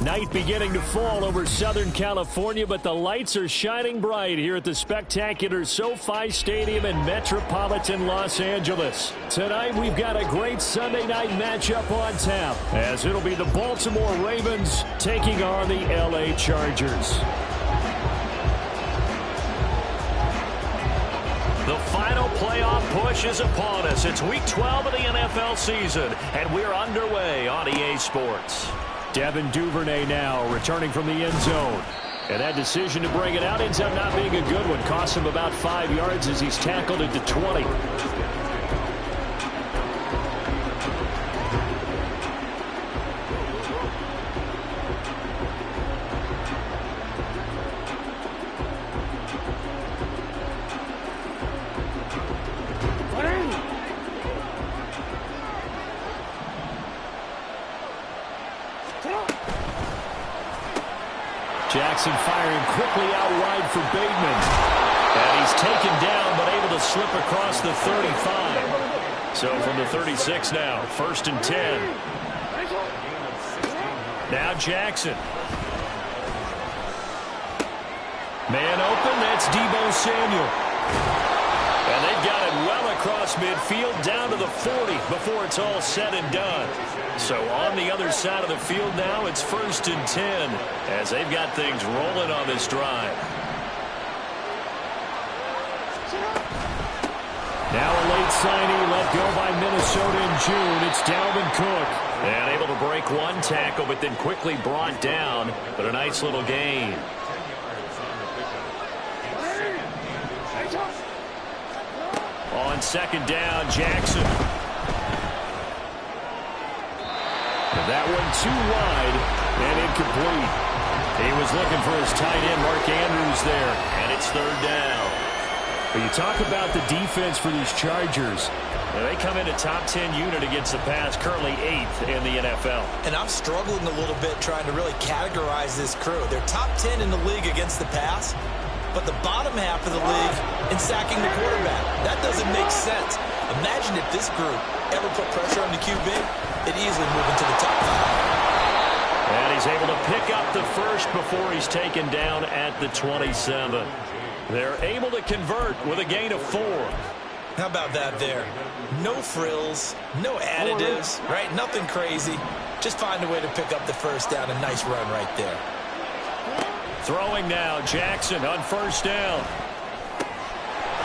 Night beginning to fall over Southern California, but the lights are shining bright here at the spectacular SoFi Stadium in metropolitan Los Angeles. Tonight we've got a great Sunday night matchup on tap, as it'll be the Baltimore Ravens taking on the LA Chargers. The final playoff push is upon us. It's Week 12 of the NFL season, and we're underway on EA Sports. Devin Duvernay now returning from the end zone. And that decision to bring it out ends up not being a good one. Costs him about 5 yards as he's tackled at the 20. Jackson firing quickly out wide for Bateman. And he's taken down, but able to slip across the 35. So from the 36 now, 1st and 10. Now Jackson. Man open, that's Deebo Samuel. And they've got it well across midfield down to the 40 before it's all said and done. So on the other side of the field now, it's 1st and 10 as they've got things rolling on this drive. Now a late signee let go by Minnesota in June. It's Dalvin Cook. And able to break one tackle, but then quickly brought down. But a nice little gain. On 2nd down, Jackson. That one too wide and incomplete. He was looking for his tight end, Mark Andrews, there, and it's 3rd down. But you talk about the defense for these Chargers. They come in a top 10 unit against the pass, currently 8th in the NFL. And I'm struggling a little bit trying to really categorize this crew. They're top 10 in the league against the pass, but the bottom half of the league in sacking the quarterback. That doesn't make sense. Imagine if this group ever put pressure on the QB, it'd easily move into the top 5. And he's able to pick up the first before he's taken down at the 27. They're able to convert with a gain of 4. How about that there? No frills, no additives, right? Nothing crazy. Just find a way to pick up the first down. A nice run right there. Throwing now, Jackson on 1st down.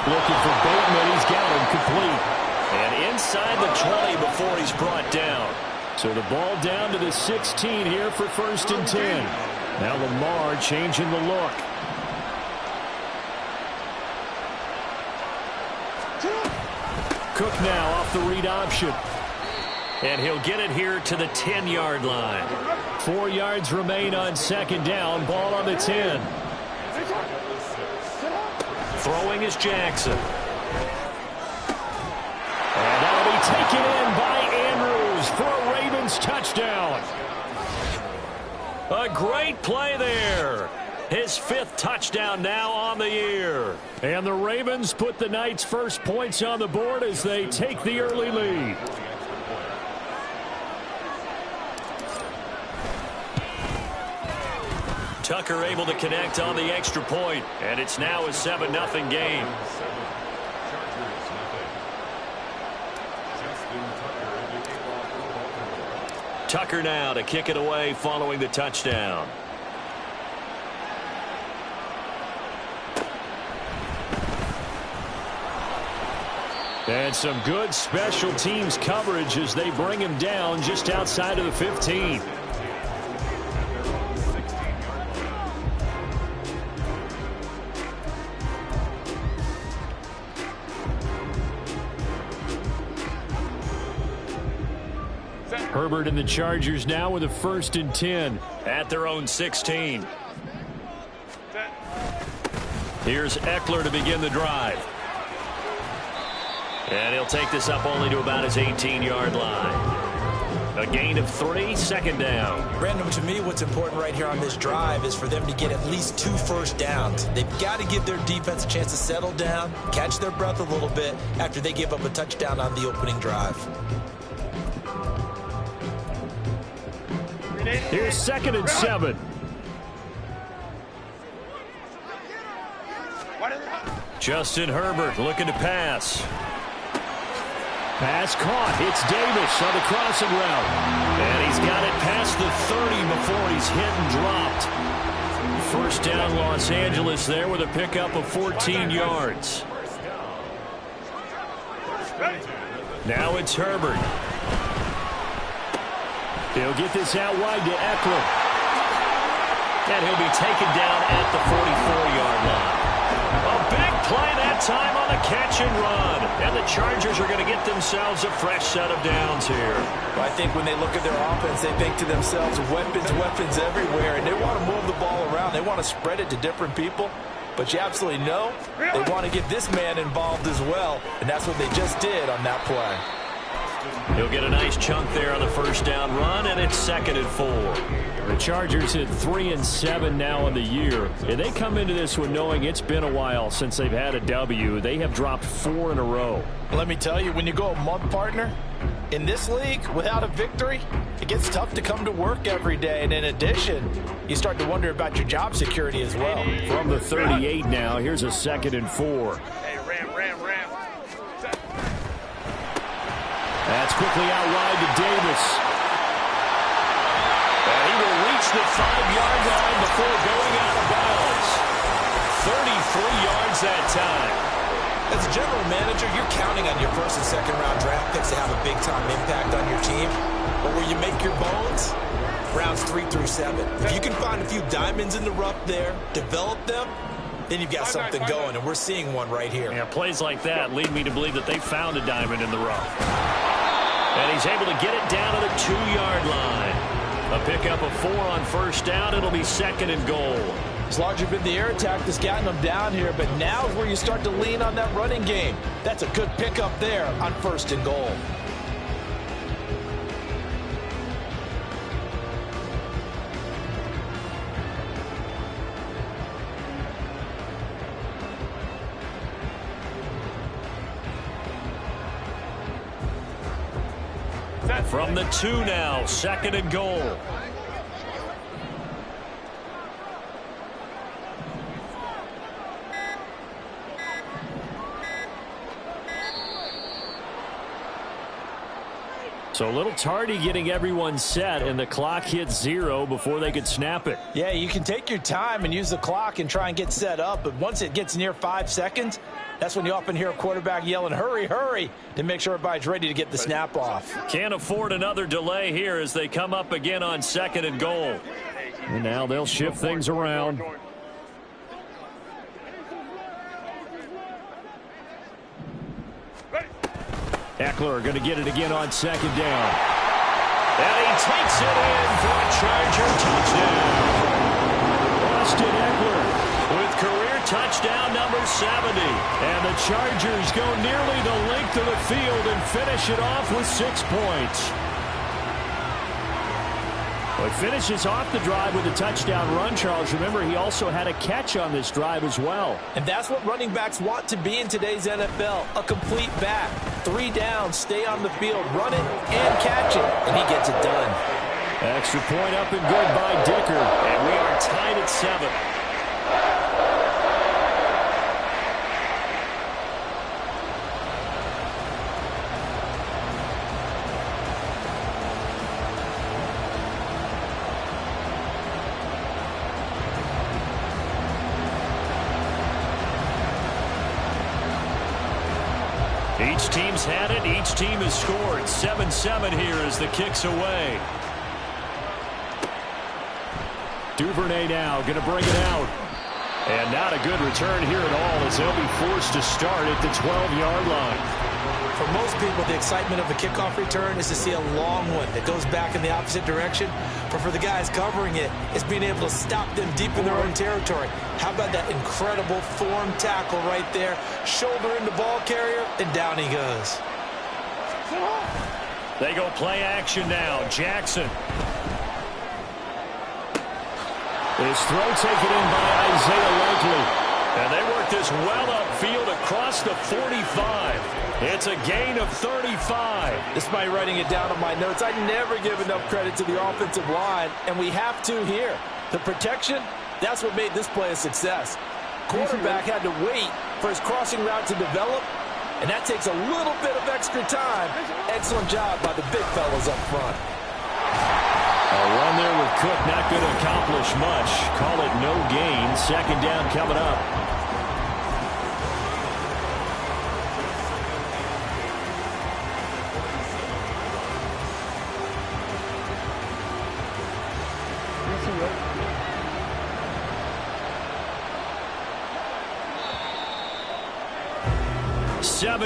Looking for Bateman. He's got him complete. And inside the 20 before he's brought down. So the ball down to the 16 here for 1st and 10. Now Lamar changing the look. Cook now off the read option. And he'll get it here to the 10-yard line. 4 yards remain on 2nd down. Ball on the 10. Throwing is Jackson. And that'll be taken in by Andrews for a Ravens touchdown. A great play there. His 5th touchdown now on the year. And the Ravens put the night's first points on the board as they take the early lead. Tucker able to connect on the extra point, and it's now a 7-0 game. Tucker now to kick it away following the touchdown. And some good special teams coverage as they bring him down just outside of the 15. Herbert and the Chargers now with a 1st and 10 at their own 16. Here's Eckler to begin the drive. And he'll take this up only to about his 18-yard line. A gain of 3, 2nd down. Brandon, to me, what's important right here on this drive is for them to get at least 2 first downs. They've got to give their defense a chance to settle down, catch their breath a little bit after they give up a touchdown on the opening drive. Here's 2nd and 7. Justin Herbert looking to pass. Pass caught. It's Davis on the crossing route. And he's got it past the 30 before he's hit and dropped. First down, Los Angeles there with a pickup of 14 yards. Now it's Herbert. He'll get this out wide to Eckler. And he'll be taken down at the 44-yard line. A big play that time on the catch and run. And the Chargers are going to get themselves a fresh set of downs here. Well, I think when they look at their offense, they think to themselves, weapons, weapons everywhere. And they want to move the ball around. They want to spread it to different people. But you absolutely know they want to get this man involved as well. And that's what they just did on that play. He'll get a nice chunk there on the first down run, and it's 2nd and 4. The Chargers hit 3 and 7 now in the year. And they come into this one knowing it's been a while since they've had a W. They have dropped 4 in a row. Let me tell you, when you go a month, partner, in this league, without a victory, it gets tough to come to work every day. And in addition, you start to wonder about your job security as well. From the 38 now, here's a 2nd and 4. That's quickly out wide to Davis. And he will reach the 5-yard line before going out of bounds. 33 yards that time. As a general manager, you're counting on your first and second round draft picks to have a big-time impact on your team. But where you make your bones, rounds 3 through 7. If you can find a few diamonds in the rough there, develop them, then you've got something going, and we're seeing one right here. Yeah, plays like that lead me to believe that they found a diamond in the rough. And he's able to get it down to the 2-yard line. A pickup of 4 on first down. It'll be 2nd and goal. It's largely been the air attack that's gotten them down here, but now is where you start to lean on that running game. That's a good pickup there on 1st and goal. From the 2 now, 2nd and goal. So a little tardy getting everyone set, and the clock hits 0 before they could snap it. Yeah, you can take your time and use the clock and try and get set up, but once it gets near 5 seconds, that's when you often hear a quarterback yelling, hurry, hurry, to make sure everybody's ready to get the snap off. Can't afford another delay here as they come up again on 2nd and goal. And now they'll shift things around. Eckler going to get it again on 2nd down. And he takes it in for a Charger touchdown. Austin Eckler with career touchdown number 70. And the Chargers go nearly the length of the field and finish it off with 6 points. Well, he finishes off the drive with a touchdown run, Charles. Remember, he also had a catch on this drive as well. And that's what running backs want to be in today's NFL, a complete back. 3 downs, stay on the field, run it, and catch it, and he gets it done. Extra point up and good by Dicker, and we are tied at 7. Each team's had it. Each team has scored. 7-7 here as the kick's away. Duvernay now going to bring it out. And not a good return here at all as they'll be forced to start at the 12-yard line. For most people, the excitement of the kickoff return is to see a long one that goes back in the opposite direction. But for the guys covering it, it's being able to stop them deep in their own territory. How about that incredible form tackle right there? Shoulder in the ball carrier, and down he goes. They go play action now. Jackson. His throw taken in by Isaiah Likely. And they work this well upfield across the 45. It's a gain of 35. Despite writing it down on my notes, I never give enough credit to the offensive line, and we have to here. The protection, that's what made this play a success. Quarterback had to wait for his crossing route to develop, and that takes a little bit of extra time. Excellent job by the big fellas up front. A run there with Cook, not going to accomplish much. Call it no gain. Second down coming up.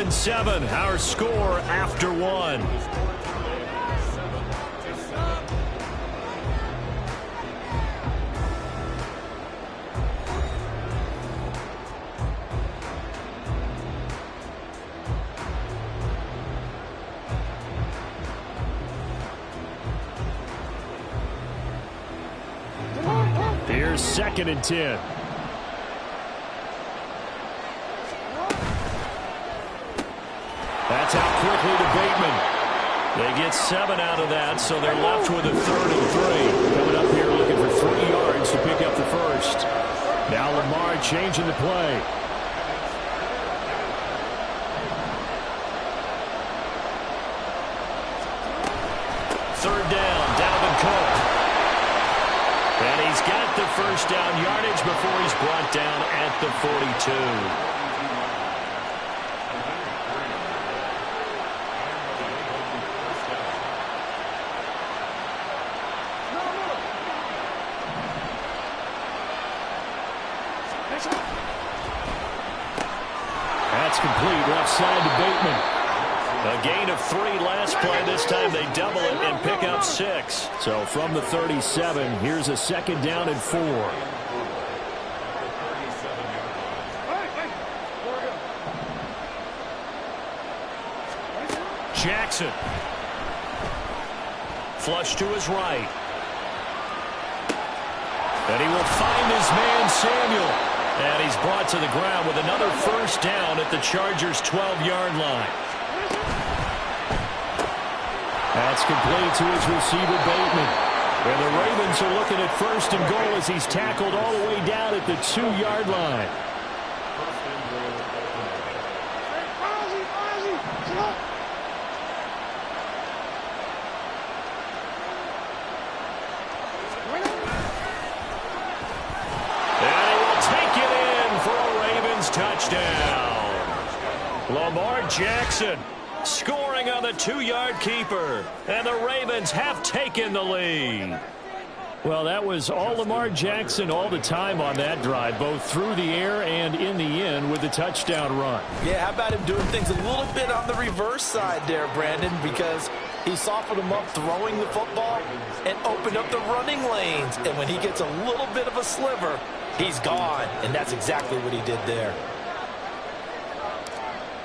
Seven, our score after one. Here's 2nd and 10. That's out quickly to Bateman. They get 7 out of that, so they're left with a 3rd and 3. Coming up here looking for 3 yards to pick up the first. Now Lamar changing the play. Third down, Dalvin Cook. And he's got the first down yardage before he's brought down at the 42. That's complete, left side to Bateman. A gain of 3 last play. This time they double it and pick up 6. So from the 37, here's a 2nd down and 4. Jackson. Flush to his right. And he will find his man Samuel. And he's brought to the ground with another first down at the Chargers' 12-yard line. That's complete to his receiver, Bateman. And the Ravens are looking at 1st and goal as he's tackled all the way down at the 2-yard line. Touchdown. Lamar Jackson scoring on the 2-yard keeper. And the Ravens have taken the lead. Well, that was all Lamar Jackson all the time on that drive, both through the air and in the end with the touchdown run. Yeah, how about him doing things a little bit on the reverse side there, Brandon, because he softened him up throwing the football and opened up the running lanes. And when he gets a little bit of a sliver, he's gone, and that's exactly what he did there.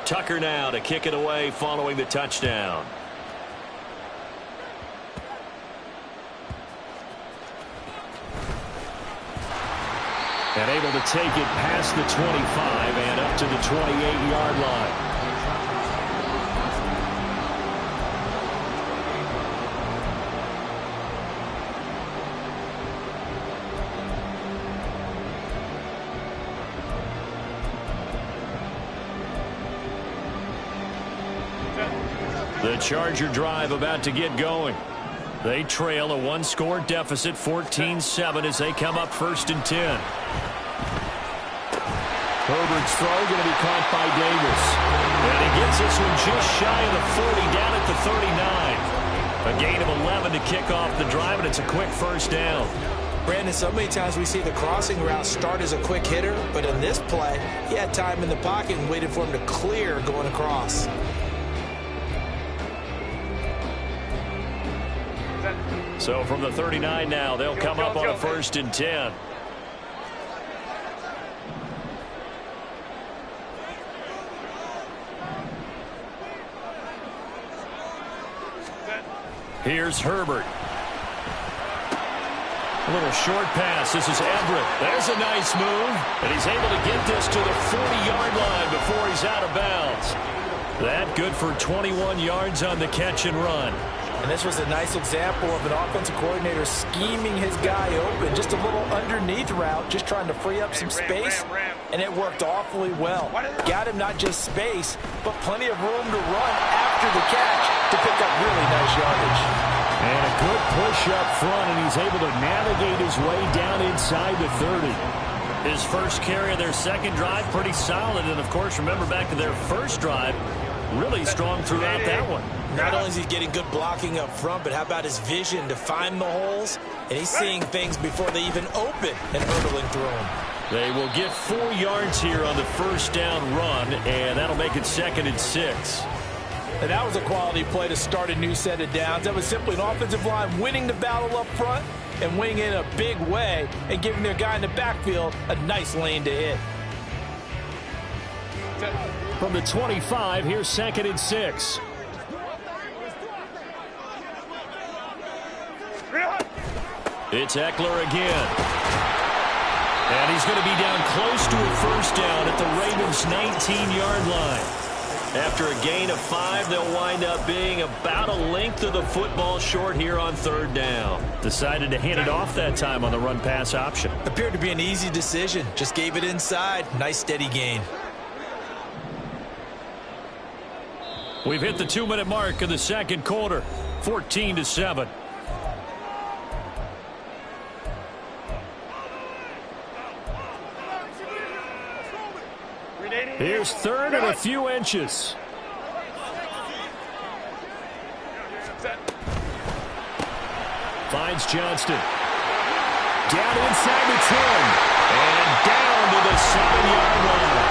Tucker now to kick it away following the touchdown. And able to take it past the 25 and up to the 28-yard line. The Charger drive about to get going. They trail a 1-score deficit, 14-7, as they come up 1st and 10. Herbert's throw going to be caught by Davis. And he gets this one just shy of the 40, down at the 39. A gain of 11 to kick off the drive, and it's a quick first down. Brandon, so many times we see the crossing route start as a quick hitter, but in this play, he had time in the pocket and waited for him to clear going across. So from the 39 now, they'll come up on a 1st and 10. Here's Herbert. Little short pass. This is Everett. There's a nice move. And he's able to get this to the 40-yard line before he's out of bounds. That good for 21 yards on the catch and run. And this was a nice example of an offensive coordinator scheming his guy open. Just a little underneath route, just trying to free up some space. And it worked awfully well. Got him not just space, but plenty of room to run after the catch to pick up really nice yardage. And a good push up front, and he's able to navigate his way down inside the 30. His first carry of their second drive, pretty solid. And, of course, remember back to their first drive, really strong throughout that one. Not only is he getting good blocking up front, but how about his vision to find the holes? And he's seeing things before they even open and hurdling through them. They will get 4 yards here on the first down run, and that'll make it 2nd and 6. And that was a quality play to start a new set of downs. That was simply an offensive line winning the battle up front and winning in a big way and giving their guy in the backfield a nice lane to hit. From the 25, here's 2nd and 6. It's Eckler again. And he's going to be down close to a first down at the Ravens' 19-yard line. After a gain of 5, they'll wind up being about a length of the football short here on 3rd down. Decided to hand it off that time on the run-pass option. Appeared to be an easy decision. Just gave it inside. Nice steady gain. We've hit the 2-minute mark of the second quarter. 14-7. Here's 3rd and a few inches. Finds Johnston. Down inside the 10. And down to the 7-yard line.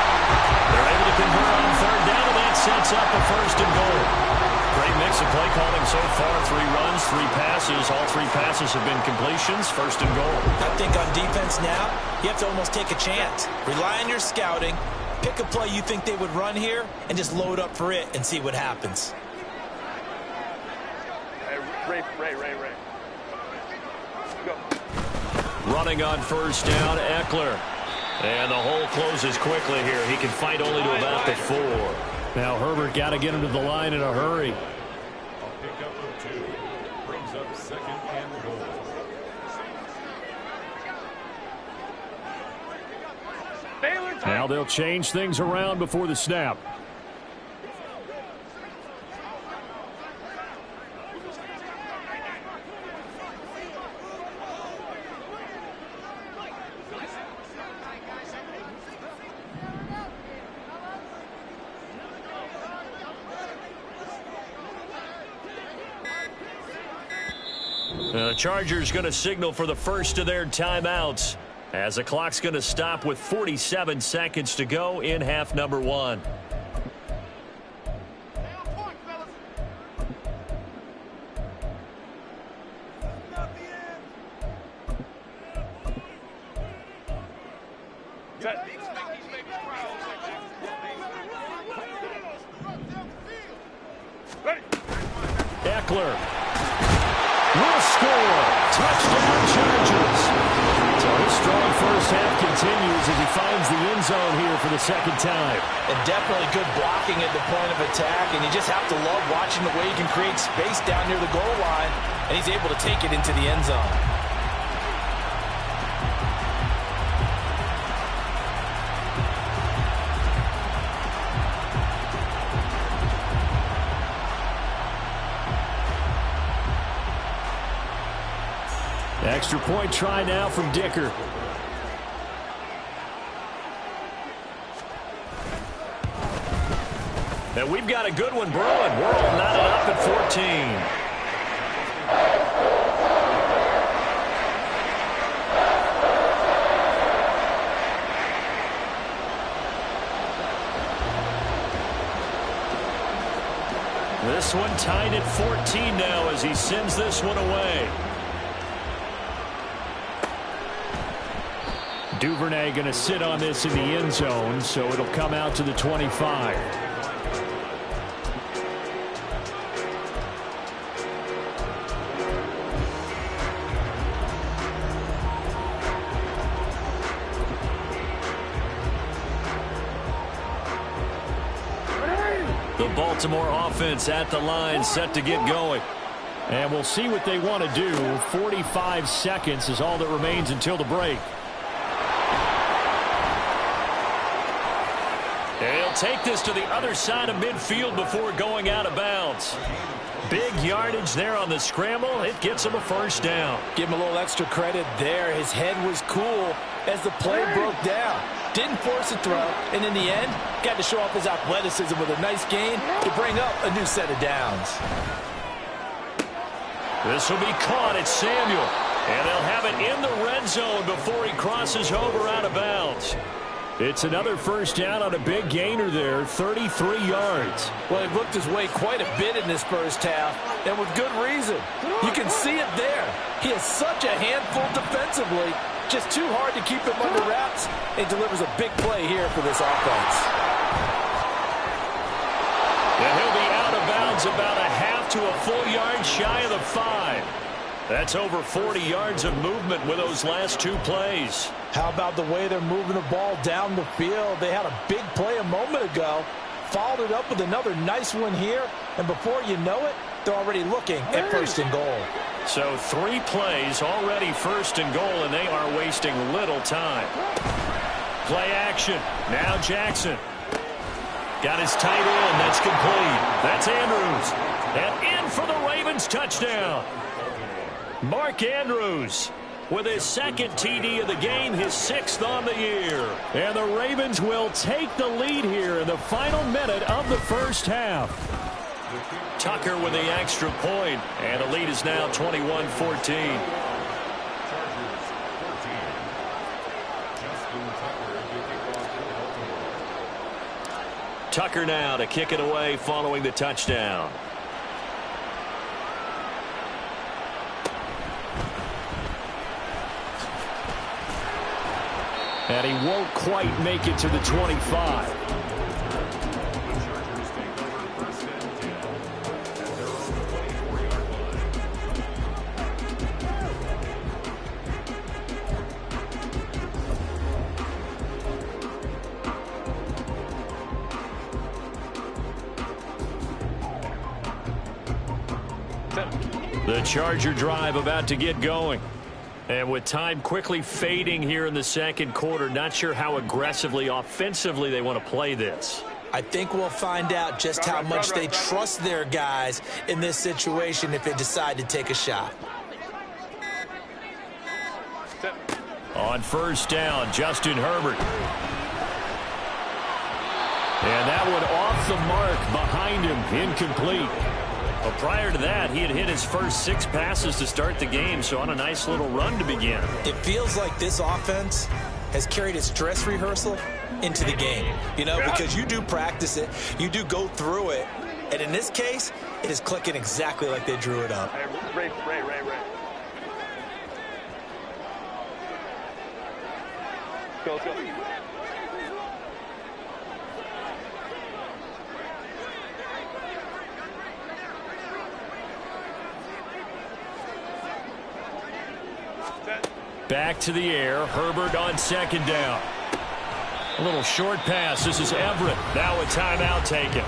They're able to convert on 3rd down, and that sets up a 1st and goal. Great mix of play calling so far. 3 runs, 3 passes. All 3 passes have been completions. 1st and goal. I think on defense now, you have to almost take a chance. Rely on your scouting. Pick a play you think they would run here and just load up for it and see what happens. Ray. Go. Running on 1st down, Eckler. And the hole closes quickly here. He can fight only to about the 4. Now Herbert got to get him to the line in a hurry. I'll pick up a 2. Brings up 2nd and goal. Now they'll change things around before the snap. The Chargers going to signal for the first of their timeouts, as the clock's going to stop with 47 seconds to go in half number 1. Eckler will score. Touchdown, Chargers. So his strong first half continues as he finds the end zone here for the 2nd time. And definitely good blocking at the point of attack, and you just have to love watching the way he can create space down near the goal line, and he's able to take it into the end zone. Extra point try now from Dicker. And we've got a good one brewing. We're all knotted up at 14. This one tied at 14 now as he sends this one away. Duvernay going to sit on this in the end zone, so it'll come out to the 25. The Baltimore offense at the line, set to get going. And we'll see what they want to do. 45 seconds is all that remains until the break. They'll take this to the other side of midfield before going out of bounds. Big yardage there on the scramble. It gets him a first down. Give him a little extra credit there. His head was cool as the play broke down. Didn't force a throw, and in the end, got to show off his athleticism with a nice gain to bring up a new set of downs. This will be caught. It's Samuel. And they'll have it in the red zone before he crosses over out of bounds. It's another first down on a big gainer there, 33 yards. Well, he looked his way quite a bit in this first half, and with good reason. You can see it there. He is such a handful defensively. Just too hard to keep him under wraps, and delivers a big play here for this offense. And he'll be out of bounds about a half to a full yard shy of the 5. That's over 40 yards of movement with those last two plays. How about the way they're moving the ball down the field? They had a big play a moment ago, followed it up with another nice one here, and before you know it, they're already looking at first and goal. So 3 plays already first and goal, and they are wasting little time. Play action. Now Jackson. Got his tight end. That's complete. That's Andrews. And in for the Ravens touchdown. Mark Andrews with his second TD of the game, his 6th on the year. And the Ravens will take the lead here in the final minute of the first half. Tucker with the extra point, and the lead is now 21-14. Tucker now to kick it away following the touchdown. And he won't quite make it to the 25. The Charger drive about to get going. And with time quickly fading here in the second quarter, not sure how aggressively, offensively they want to play this. I think we'll find out just how much they trust their guys in this situation if they decide to take a shot. On first down, Justin Herbert. And that one off the mark behind him, incomplete. Well, prior to that, he had hit his first 6 passes to start the game, so on a nice little run to begin. It feels like this offense has carried its dress rehearsal into the game. You know, because you do practice it, you do go through it, and in this case, it is clicking exactly like they drew it up. Ray. Let's go. Back to the air. Herbert on second down. A little short pass. This is Everett. Now a timeout taken.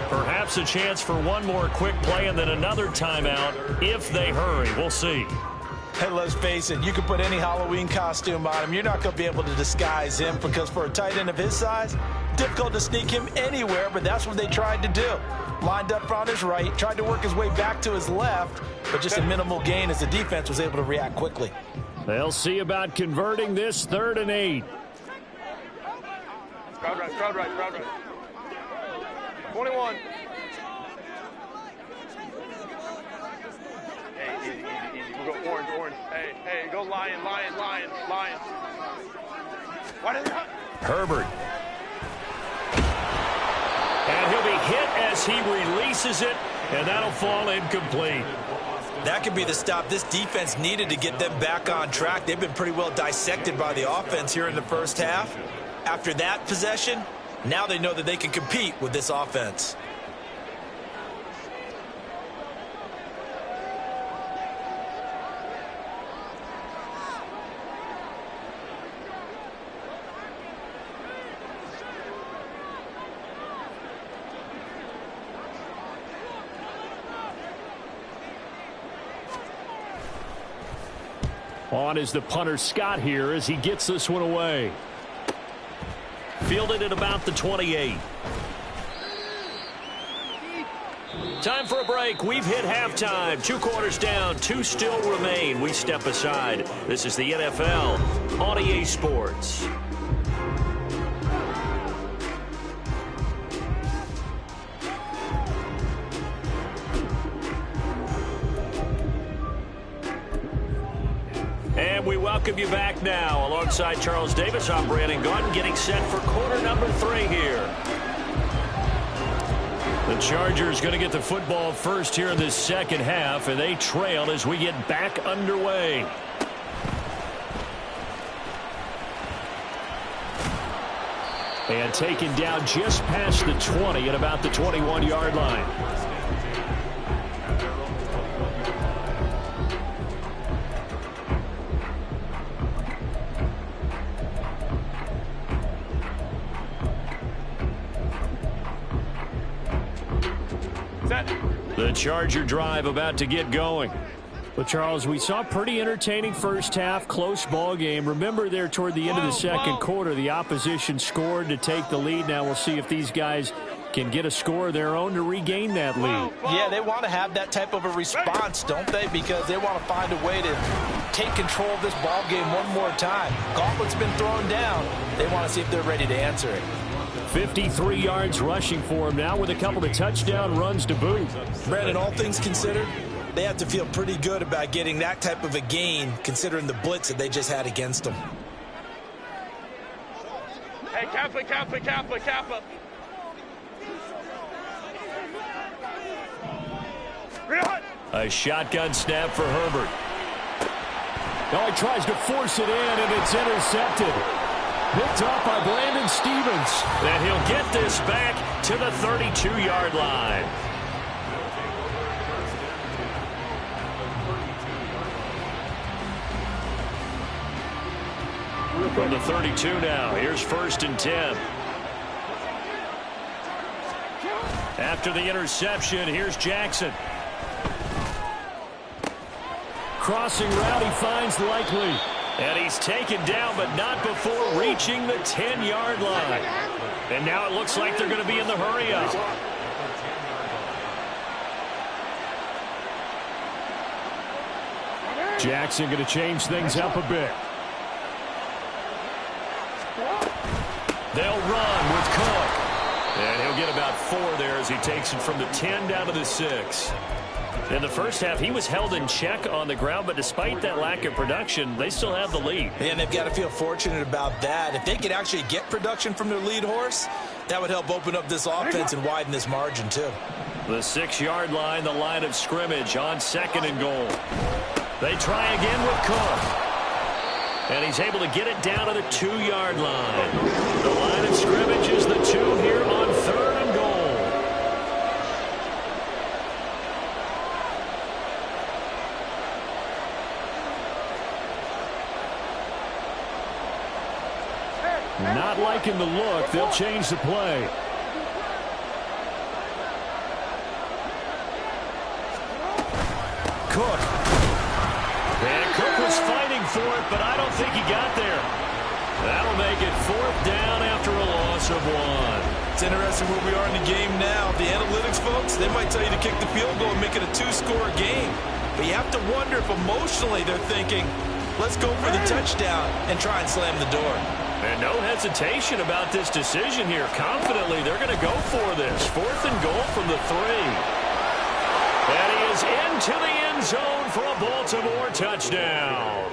Perhaps a chance for one more quick play and then another timeout if they hurry. We'll see. Hey, let's face it. You can put any Halloween costume on him. You're not going to be able to disguise him because for a tight end of his size, difficult to sneak him anywhere, but that's what they tried to do. Lined up on his right, tried to work his way back to his left, but just a minimal gain as the defense was able to react quickly. They'll see about converting this 3rd and 8. Crowd right. 21. Hey, easy. We'll go orange. Hey, go lion. Why did Herbert. And he'll be hit as he releases it, and that'll fall incomplete. That could be the stop this defense needed to get them back on track. They've been pretty well dissected by the offense here in the first half. After that possession, now they know that they can compete with this offense. On is the punter Scott here as he gets this one away. Fielded at about the 28. Time for a break. We've hit halftime. 2 quarters down. 2 still remain. We step aside. This is the NFL on EA Sports. And we welcome you back now. Alongside Charles Davis, I'm Brandon Gaudin, getting set for quarter number 3 here. The Chargers going to get the football first here in this second half, and they trail as we get back underway. And taken down just past the 20 at about the 21-yard line. The Charger drive about to get going. But, Charles, we saw a pretty entertaining first half, close ball game. Remember there toward the end of the second quarter, the opposition scored to take the lead. Now we'll see if these guys can get a score of their own to regain that lead. Yeah, they want to have that type of a response, don't they? Because they want to find a way to take control of this ball game one more time. Gauntlet's been thrown down. They want to see if they're ready to answer it. 53 yards rushing for him now with a couple of touchdown runs to boot. Brandon, all things considered, they have to feel pretty good about getting that type of a gain considering the blitz that they just had against them. Hey, Kappa, Kappa, Kappa, Kappa. A shotgun snap for Herbert. Now he tries to force it in, and it's intercepted. Picked up by Brandon Stevens. And he'll get this back to the 32-yard line. From the 32 now, here's 1st and 10. After the interception, here's Jackson. Crossing route, he finds Likely. And he's taken down, but not before reaching the 10-yard line. And now it looks like they're going to be in the hurry-up. Jackson going to change things up a bit. They'll run with Cook. And he'll get about 4 there as he takes it from the 10 down to the 6. In the first half, he was held in check on the ground, but despite that lack of production, they still have the lead. And they've got to feel fortunate about that. If they could actually get production from their lead horse, that would help open up this offense and widen this margin, too. The 6-yard line, the line of scrimmage on 2nd and goal. They try again with Cook. And he's able to get it down to the 2-yard line. The line of scrimmage is the 2 here on 3rd and goal. Not liking the look. They'll change the play. Cook. And Cook was fighting for it, but I don't think he got there. That'll make it 4th down after a loss of 1. It's interesting where we are in the game now. The analytics folks, they might tell you to kick the field goal and make it a 2-score game. But you have to wonder if emotionally they're thinking, let's go for the touchdown and try and slam the door. And no hesitation about this decision here. Confidently, they're going to go for this. 4th and goal from the 3. And he is into the end zone for a Baltimore touchdown.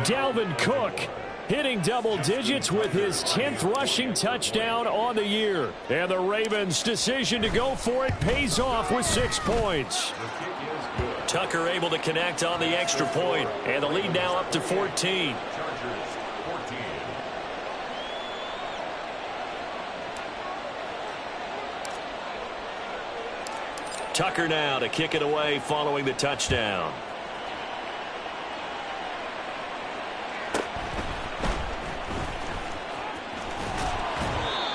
Dalvin Cook hitting double digits with his 10th rushing touchdown on the year. And the Ravens' decision to go for it pays off with 6 points. Tucker able to connect on the extra point. And the lead now up to 14. Tucker now to kick it away following the touchdown.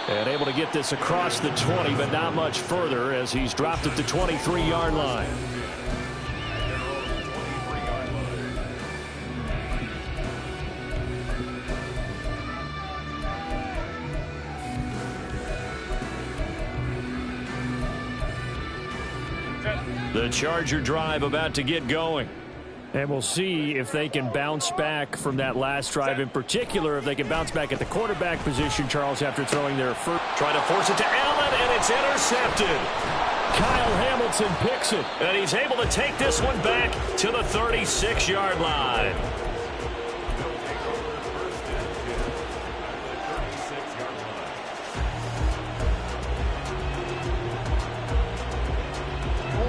And able to get this across the 20, but not much further as he's dropped at the 23-yard line. The Charger drive about to get going. And we'll see if they can bounce back from that last drive. In particular, if they can bounce back at the quarterback position, Charles, after throwing their first. Trying to force it to Allen, and it's intercepted. Kyle Hamilton picks it. And he's able to take this one back to the 36-yard line.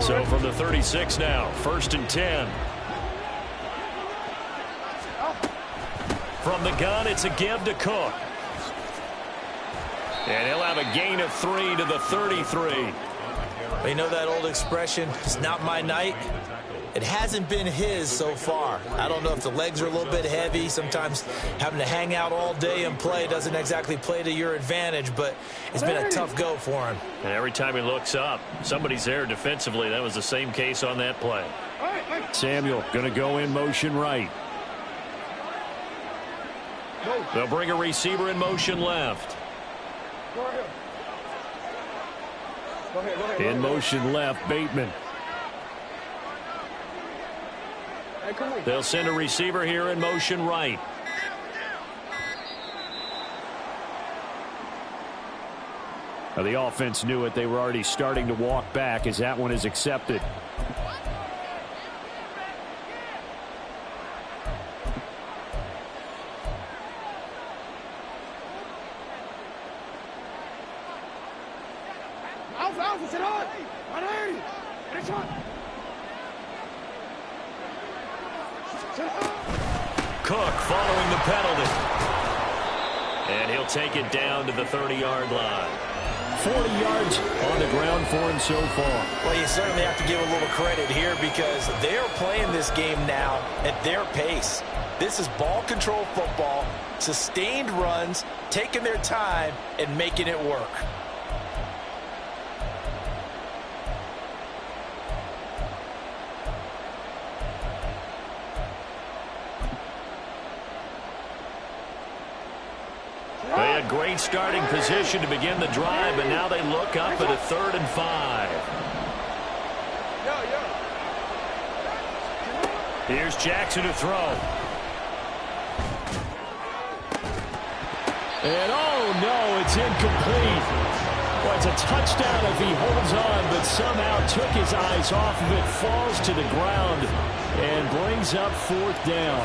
So from the 36 now, 1st and 10. From the gun, it's a give to Cook. And he'll have a gain of 3 to the 33. You know that old expression, it's not my night? It hasn't been his so far. I don't know if the legs are a little bit heavy. Sometimes having to hang out all day and play doesn't exactly play to your advantage, but it's been a tough go for him. And every time he looks up, somebody's there defensively. That was the same case on that play. Samuel going to go in motion right. They'll bring a receiver in motion left. In motion left, Bateman. They'll send a receiver here in motion right. Now the offense knew it. They were already starting to walk back as that one is accepted. Cook following the penalty. And he'll take it down to the 30-yard line. 40 yards on the ground for him so far. Well, you certainly have to give a little credit here because they're playing this game now at their pace. This is ball control football, sustained runs, taking their time, and making it work. They had great starting position to begin the drive, but now they look up at a 3rd and 5. Here's Jackson to throw. And oh no, it's incomplete. Well, it's a touchdown if he holds on, but somehow took his eyes off of it, falls to the ground, and brings up 4th down.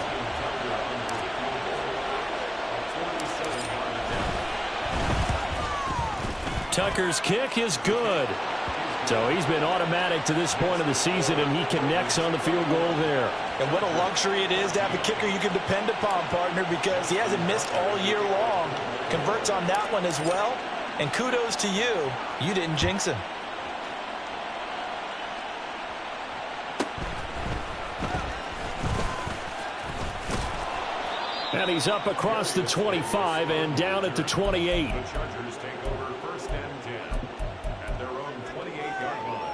Tucker's kick is good. So he's been automatic to this point of the season, and he connects on the field goal there. And what a luxury it is to have a kicker you can depend upon, partner, because he hasn't missed all year long. Converts on that one as well. And kudos to you. You didn't jinx him. And he's up across the 25 and down at the 28. The Chargers take over 1st and 10 at their own 28-yard line.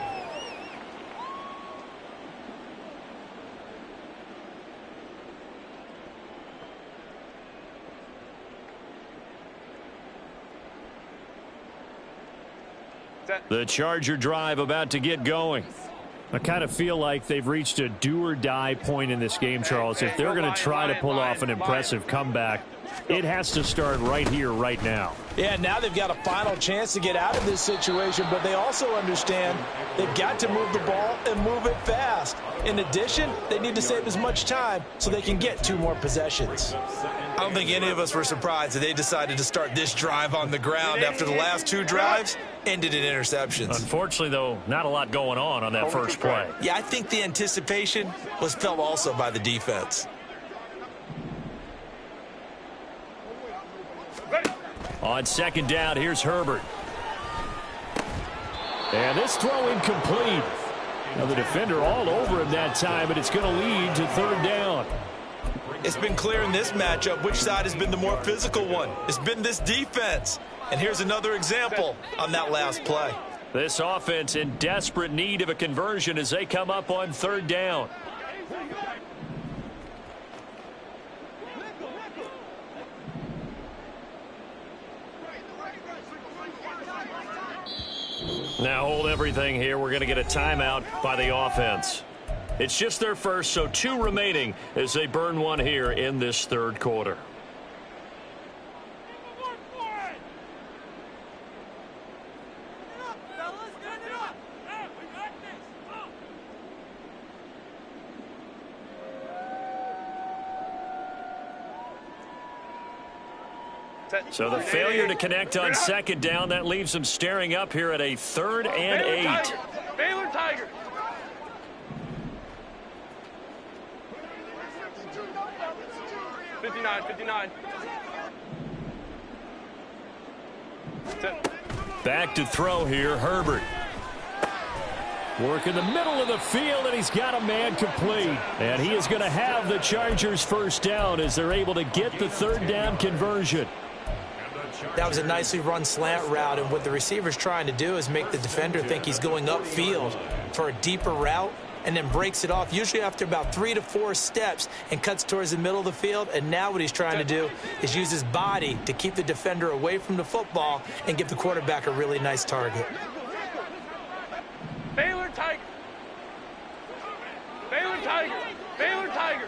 The Charger drive about to get going. I kind of feel like they've reached a do-or-die point in this game, Charles. If they're going to try to pull off an impressive comeback, it has to start right here, right now. Yeah, now they've got a final chance to get out of this situation, but they also understand they've got to move the ball and move it fast. In addition, they need to save as much time so they can get 2 more possessions. I don't think any of us were surprised that they decided to start this drive on the ground after the last 2 drives ended in interceptions. Unfortunately, though, not a lot going on that first play. Yeah, I think the anticipation was felt also by the defense. On 2nd down, here's Herbert. And this throw incomplete. Now the defender all over him that time, but it's going to lead to 3rd down. It's been clear in this matchup which side has been the more physical one. It's been this defense. And here's another example on that last play. This offense in desperate need of a conversion as they come up on 3rd down. Now hold everything here. We're going to get a timeout by the offense. It's just their first, so 2 remaining as they burn one here in this third quarter. So the failure to connect on second down, that leaves them staring up here at a 3rd and 8. Baylor Tiger. '59. Back to throw here, Herbert. Work in the middle of the field, and he's got a man complete. And he is going to have the Chargers first down as they're able to get the 3rd down conversion. That was a nicely run slant route, and what the receiver's trying to do is make the defender think he's going upfield for a deeper route, and then breaks it off, usually after about 3 to 4 steps, and cuts towards the middle of the field. And now what he's trying to do is use his body to keep the defender away from the football and give the quarterback a really nice target. Baylor Tiger. Baylor Tiger. Baylor Tiger.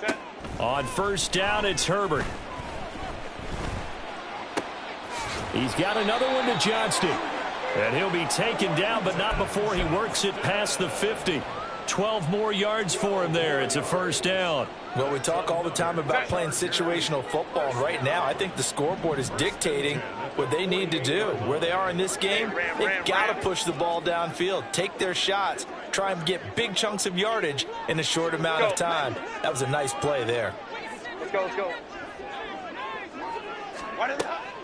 Set. On first down, it's Herbert. He's got another one to Johnston. And he'll be taken down, but not before he works it past the 50. 12 more yards for him there. It's a first down. Well, we talk all the time about playing situational football, and right now I think the scoreboard is dictating what they need to do. Where they are in this game, they've got to push the ball downfield, take their shots, try and get big chunks of yardage in a short amount of time. That was a nice play there. Let's go, let's go.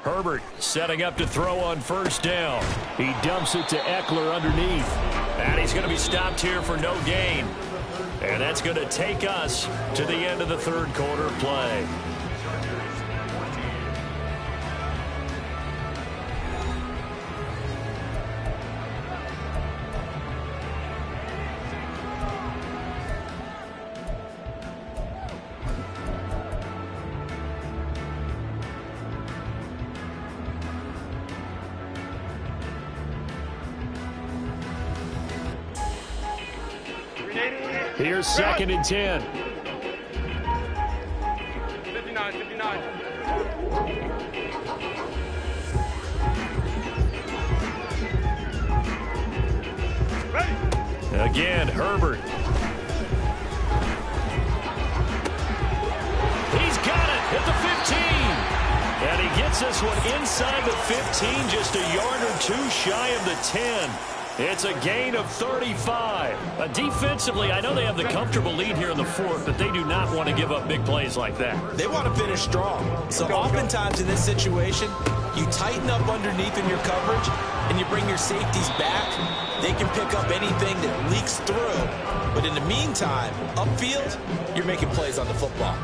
Herbert setting up to throw on first down. He dumps it to Eckler underneath. And he's going to be stopped here for no gain. And that's going to take us to the end of the third quarter play. Here's 2nd and 10. 59. Ready. Again, Herbert. He's got it at the 15. And he gets this one inside the 15, just a yard or 2 shy of the 10. It's a gain of 35. Defensively, I know they have the comfortable lead here in the 4th, but they do not want to give up big plays like that. They want to finish strong. So oftentimes in this situation, you tighten up underneath in your coverage, and you bring your safeties back. They can pick up anything that leaks through. But in the meantime, upfield, you're making plays on the football.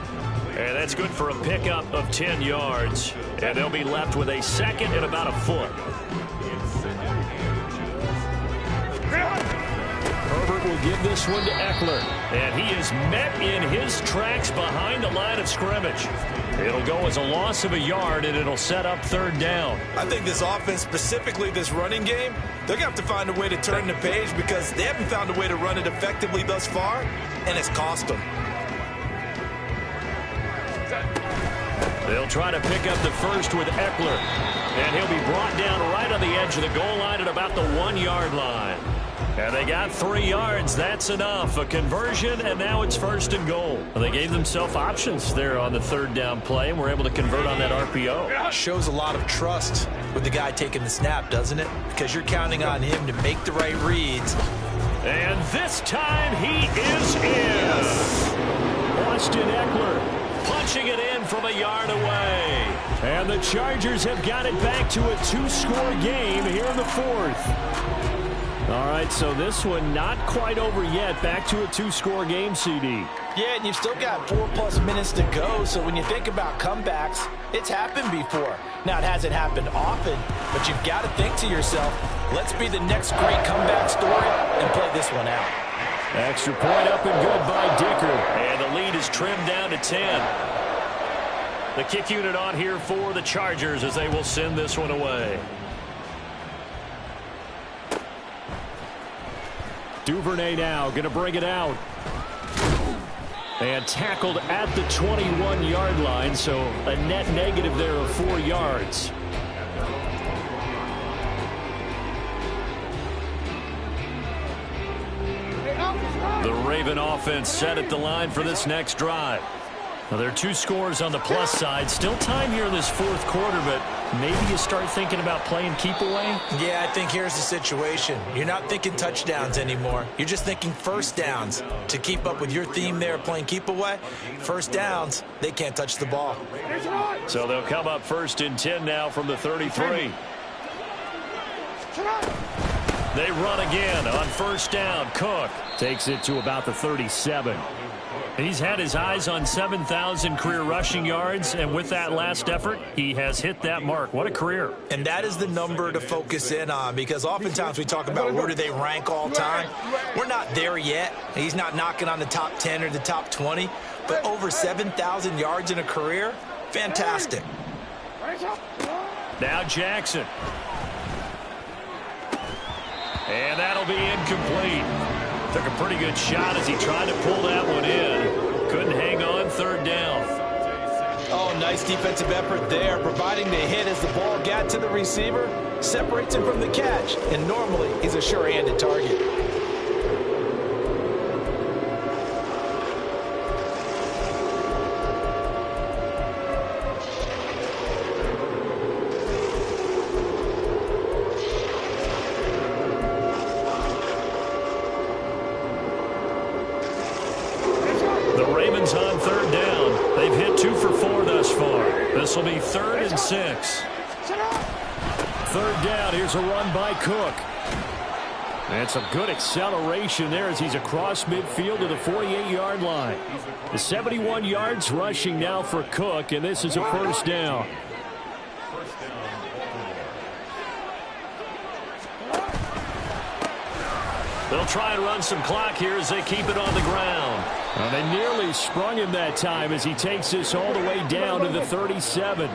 And that's good for a pickup of 10 yards. And they'll be left with a 2nd and about a foot. Herbert will give this one to Eckler. And he is met in his tracks behind the line of scrimmage. It'll go as a loss of a yard, and it'll set up 3rd down. I think this offense, specifically this running game, they're going to have to find a way to turn the page because they haven't found a way to run it effectively thus far, and it's cost them. They'll try to pick up the first with Eckler. And he'll be brought down right on the edge of the goal line at about the 1-yard line. And they got 3 yards. That's enough. A conversion, and now it's 1st and goal. Well, they gave themselves options there on the 3rd down play, and were able to convert on that RPO. Shows a lot of trust with the guy taking the snap, doesn't it? Because you're counting on him to make the right reads. And this time he is in. Austin Eckler punching it in from a yard away. And the Chargers have got it back to a 2-score game here in the 4th. All right, so this one not quite over yet. Back to a 2-score game, CD. Yeah, and you've still got 4+ minutes to go, so when you think about comebacks, it's happened before. Now, it hasn't happened often, but you've got to think to yourself, let's be the next great comeback story and play this one out. Extra point up and good by Dicker. And the lead is trimmed down to 10. The kick unit on here for the Chargers as they will send this one away. Duvernay now going to bring it out. And tackled at the 21-yard line, so a net negative there of 4 yards. The Raven offense set at the line for this next drive. Well, there are 2 scores on the plus side. Still time here in this 4th quarter, but maybe you start thinking about playing keep away? Yeah, I think here's the situation. You're not thinking touchdowns anymore. You're just thinking first downs. To keep up with your theme there, playing keep away, first downs, they can't touch the ball. So they'll come up 1st and 10 now from the 33. They run again on 1st down. Cook takes it to about the 37. He's had his eyes on 7,000 career rushing yards, and with that last effort, he has hit that mark. What a career. And that is the number to focus in on, because oftentimes we talk about where do they rank all time. We're not there yet. He's not knocking on the top 10 or the top 20, but over 7,000 yards in a career, fantastic. Now Jackson. And that'll be incomplete. Took a pretty good shot as he tried to pull that one in. Couldn't hang on 3rd down. Oh, nice defensive effort there, providing the hit as the ball got to the receiver, separates him from the catch, and normally he's a sure-handed target. On 3rd down. They've hit 2 for 4 thus far. This will be 3rd and 6. 3rd down. Here's a run by Cook. And some good acceleration there as he's across midfield to the 48-yard line. The 71 yards rushing now for Cook, and this is a 1st down. They'll try and run some clock here as they keep it on the ground. Well, they nearly sprung him that time as he takes this all the way down to the 37.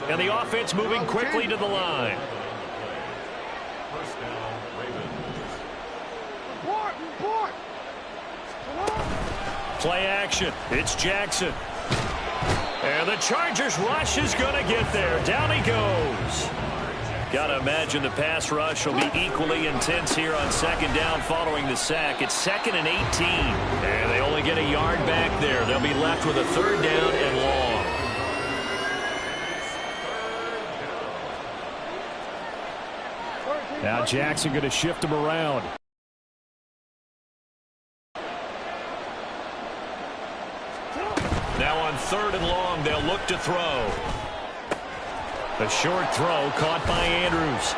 And the offense moving quickly to the line. Play action. It's Jackson. And the Chargers rush is going to get there. Down he goes. Got to imagine the pass rush will be equally intense here on 2nd down following the sack. It's 2nd and 18. And they only get a yard back there. They'll be left with a 3rd down and long. Now Jackson going to shift him around. Now on 3rd and long, they'll look to throw. A short throw caught by Andrews.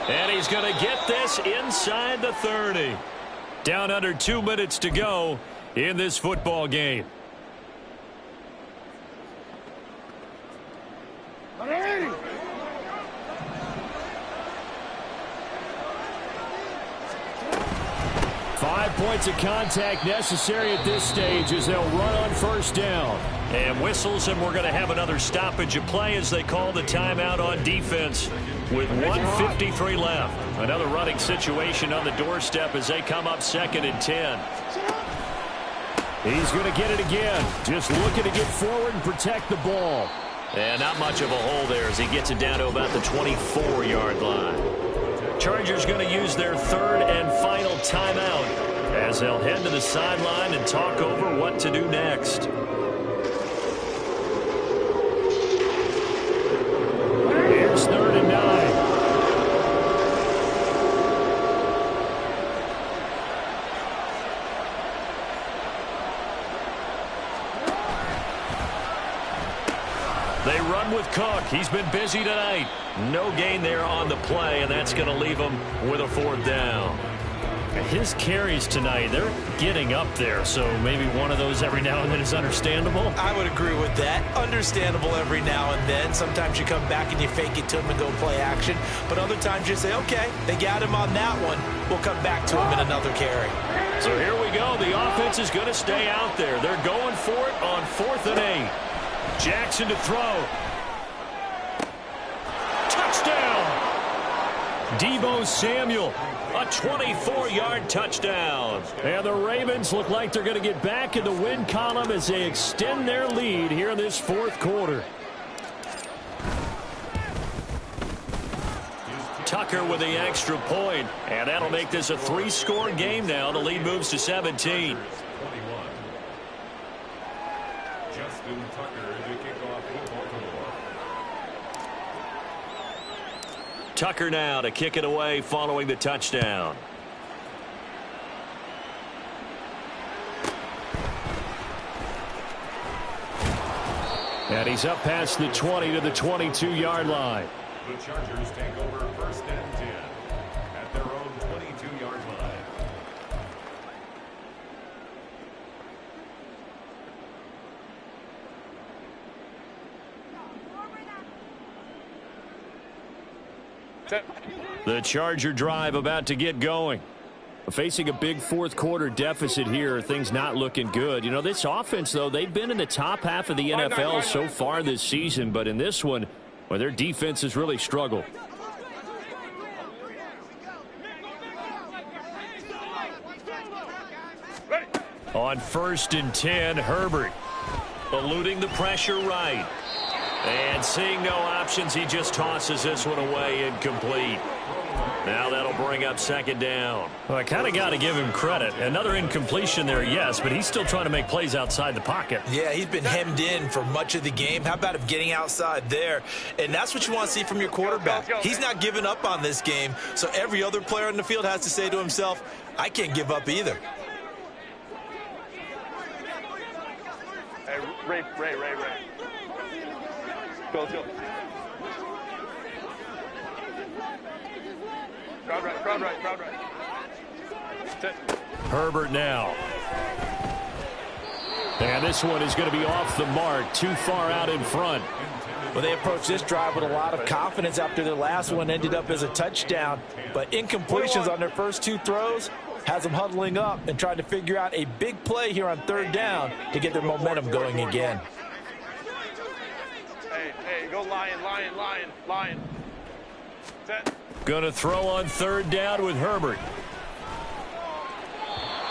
And he's going to get this inside the 30. Down under 2 minutes to go in this football game. Ready. 5 points of contact necessary at this stage as they'll run on 1st down. And whistles, and we're going to have another stoppage of play as they call the timeout on defense with 1:53 left. Another running situation on the doorstep as they come up 2nd and 10. He's going to get it again. Just looking to get forward and protect the ball. And not much of a hole there as he gets it down to about the 24-yard line. Chargers going to use their 3rd and final timeout as they'll head to the sideline and talk over what to do next. Here's 3rd and 9. They run with Cook. He's been busy tonight. No gain there on the play, and that's going to leave him with a 4th down. His carries tonight, they're getting up there, so maybe one of those every now and then is understandable. I would agree with that. Understandable every now and then. Sometimes you come back and you fake it to him and go play action, but other times you say, okay, they got him on that one. We'll come back to him in another carry. So here we go. The offense is going to stay out there. They're going for it on 4th and 8. Jackson to throw. Touchdown! Deebo Samuel, a 24-yard touchdown. And the Ravens look like they're going to get back in the win column as they extend their lead here in this fourth quarter. Tucker with the extra point, and that'll make this a 3-score game now. The lead moves to 17. Tucker now to kick it away following the touchdown. And he's up past the 20 to the 22-yard line. The Chargers take over first and 10 at their own 22-yard line. The Charger drive about to get going. Facing a big fourth quarter deficit here, things not looking good. You know, this offense, though, they've been in the top half of the NFL so far this season, but in this one, well, their defense has really struggled. On 1st and 10, Herbert. Eluding the pressure right. And seeing no options, he just tosses this one away incomplete. Now that'll bring up 2nd down. Well, I kind of got to give him credit. Another incompletion there, yes, but he's still trying to make plays outside the pocket. Yeah, he's been hemmed in for much of the game. How about him getting outside there? And that's what you want to see from your quarterback. He's not giving up on this game, so every other player on the field has to say to himself, I can't give up either. Hey, Ray. Go. Crowd right. Herbert now. And this one is going to be off the mark, too far out in front. Well, they approached this drive with a lot of confidence after their last one ended up as a touchdown. But incompletions on their first 2 throws has them huddling up and trying to figure out a big play here on 3rd down to get their momentum going again. Hey, go lion. Set. Going to throw on 3rd down with Herbert.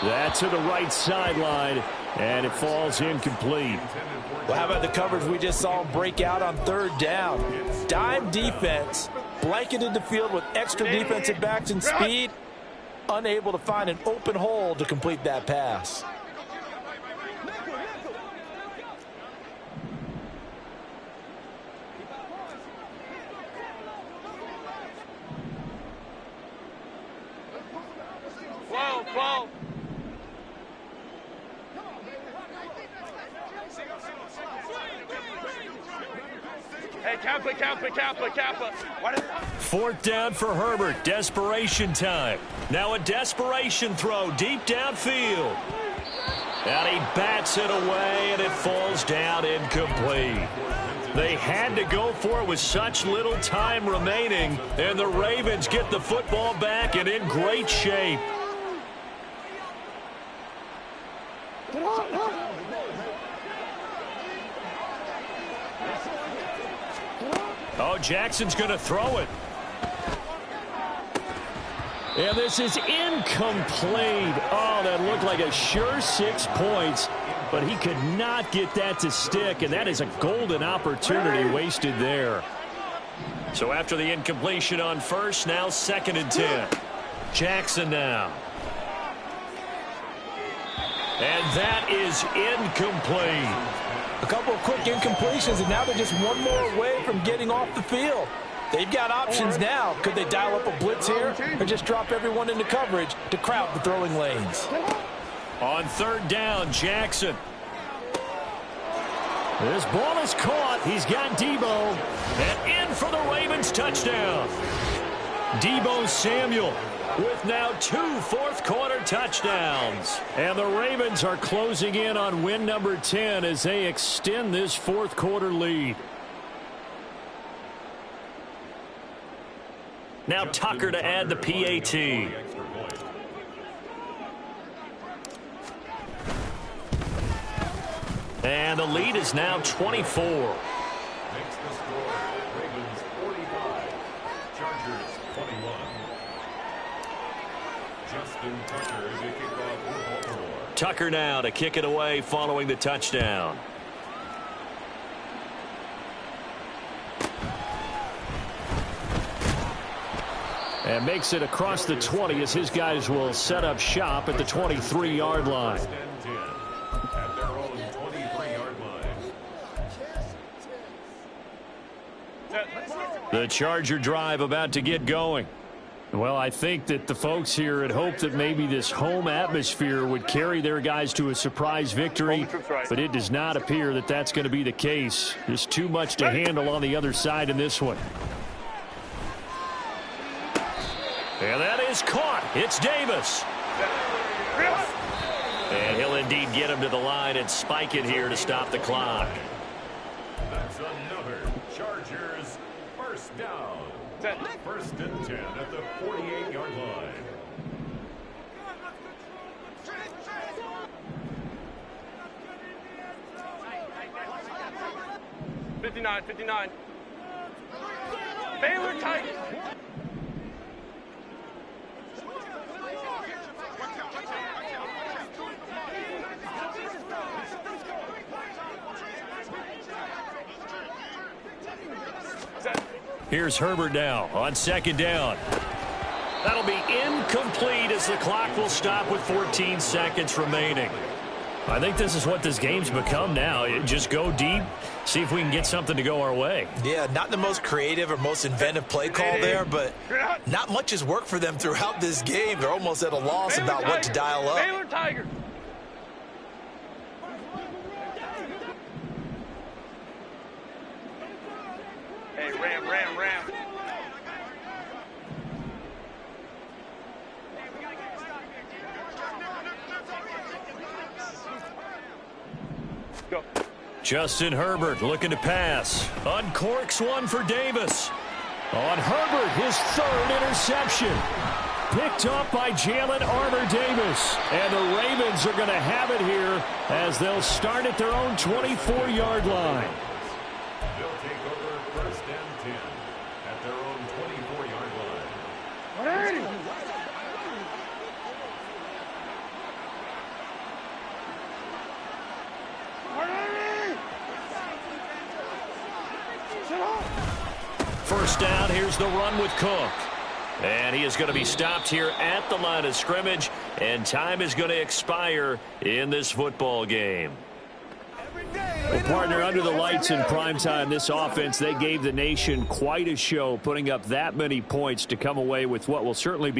That's to the right sideline, and it falls incomplete. Well, how about the coverage we just saw him break out on 3rd down? Dime defense, blanketed the field with extra defensive backs and speed, unable to find an open hole to complete that pass. Whoa. Hey, Kappa. 4th down for Herbert. Desperation time. Now a desperation throw deep downfield. And he bats it away, and it falls down incomplete. They had to go for it with such little time remaining, and the Ravens get the football back and in great shape. Oh, Jackson's going to throw it. And this is incomplete. Oh, that looked like a sure 6 points, but he could not get that to stick, and that is a golden opportunity wasted there. So after the incompletion on 1st, now 2nd and 10. Jackson now. And that is incomplete. A couple of quick incompletions, and now they're just one more away from getting off the field. They've got options now. Could they dial up a blitz here or just drop everyone into coverage to crowd the throwing lanes? On 3rd down, Jackson. This ball is caught. He's got Deebo. And in for the Ravens touchdown. Deebo Samuel with now 2 fourth-quarter touchdowns. And the Ravens are closing in on win number 10 as they extend this fourth-quarter lead. Now Tucker to add the PAT. And the lead is now 24. Makes the score Ravens 45, Chargers 21. Tucker now to kick it away following the touchdown. And makes it across the 20 as his guys will set up shop at the 23-yard line. First and 10 at their own 23-yard line. The Charger drive about to get going. Well, I think that the folks here had hoped that maybe this home atmosphere would carry their guys to a surprise victory, but it does not appear that that's going to be the case. There's too much to handle on the other side in this one. And that is caught. It's Davis. And he'll indeed get him to the line and spike it here to stop the clock. That's another Chargers first down. First and 10 at the 48-yard line. 59. Baylor Tigers. Here's Herbert now on second down. That'll be incomplete as the clock will stop with 14 seconds remaining. I think this is what this game's become now. Just go deep, see if we can get something to go our way. Yeah, not the most creative or most inventive play call there, but not much has worked for them throughout this game. They're almost at a loss about what to dial up. Baylor Tigers. Hey, Ram. Go. Justin Herbert looking to pass. Uncorks one for Davis. On Herbert, his third interception. Picked up by Jalen Armour-Davis. And the Ravens are going to have it here as they'll start at their own 24-yard line. They'll take over first and 10 at their own 24-yard line. First down, here's the run with Cook. And he is going to be stopped here at the line of scrimmage, and time is going to expire in this football game. Well, partner, under the lights in primetime, this offense, they gave the nation quite a show, putting up that many points to come away with what will certainly be